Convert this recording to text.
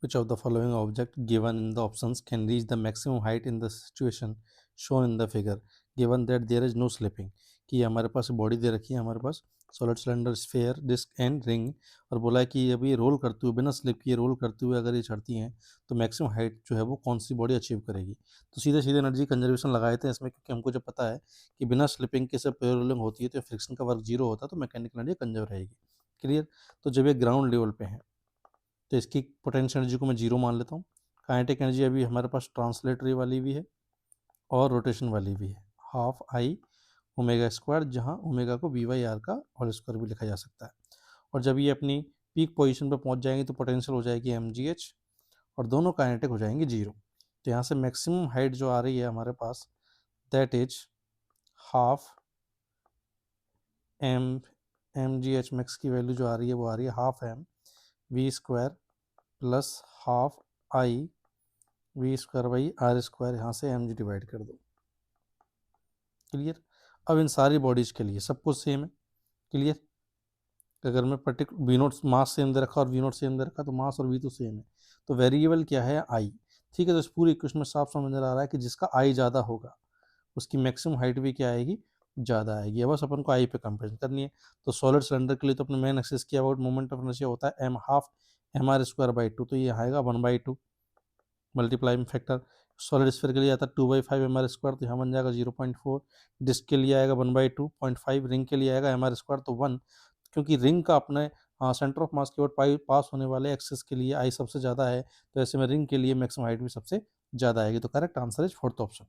Which of the following object given in the options can reach the maximum height in the situation shown in the figure given that there is no slipping? कि हमारे पास body दे रखी है, हमारे पास solid cylinder, sphere, disc and ring, और बोला है कि अभी रोल करते हुए, बिना स्लिप किए रोल करते हुए अगर ये चढ़ती हैं तो मैक्सिमम हाइट जो है वो कौन सी बॉडी अचीव करेगी। तो सीधे सीधे एनर्जी कंजर्वेशन लगाए थे इसमें, क्योंकि हमको जब पता है कि बिना स्लिपिंग के सब रोलिंग होती है तो फ्रिक्शन का वर्क जीरो होता है, तो मैकेनिकल एनर्जी कंजर्व रहेगी। क्लियर। तो जब ये ग्राउंड लेवल पे है तो इसकी पोटेंशियल एनर्जी को मैं जीरो मान लेता हूँ। काइनेटिक एनर्जी अभी हमारे पास ट्रांसलेटरी वाली भी है और रोटेशन वाली भी है, हाफ आई ओमेगा स्क्वायर, जहाँ ओमेगा को वी बाई आर का होल स्क्वायर भी लिखा जा सकता है। और जब ये अपनी पीक पोजीशन पर पहुंच जाएंगी तो पोटेंशियल हो जाएगी एम जी एच, और दोनों काइनेटिक हो जाएंगे जीरो। तो यहाँ से मैक्सिमम हाइट जो आ रही है हमारे पास, that is half M G H max की वैल्यू जो आ रही है वो आ रही है half M V square plus half I V square by R square, यहाँ से एम जी डिवाइड कर दो। क्लियर। अब इन सारी बॉडीज़ के लिए सब कुछ सेम है। क्लियर। अगर मैं particular we note mass same दे रखा और वी नोट सेम दे रखा तो मास और वी तो सेम है, तो वेरिएबल क्या है, आई। ठीक है, तो इस पूरी इक्वेशन में साफ समझ नजर आ रहा है कि जिसका आई ज़्यादा होगा उसकी मैक्सिमम हाइट भी क्या आएगी, ज़्यादा आएगी। बस अपन को आई पे कंपेरिजन करनी है। तो सॉलिड सिलेंडर के लिए तो अपने मेन एक्सिस की अबाउट मोमेंट ऑफ इनर्शिया होता है M half M R square by two, तो ये आएगा 1/2 मल्टीप्लाई फैक्टर। सॉलिड स्फीयर के लिए आता है 2/5 एम आर स्क्वायर, तो यहाँ बन जाएगा 0.4। डिस्क के लिए आएगा 1/2.5। रिंग के लिए आएगा एम आर स्क्वायर तो 1, क्योंकि रिंग का अपने सेंटर ऑफ मास के ओर पास होने वाले एक्सिस के लिए आई सबसे ज़्यादा है, तो ऐसे में रिंग के लिए मैक्सिमम हाइट भी सबसे ज़्यादा आएगी। तो correct answer is fourth option.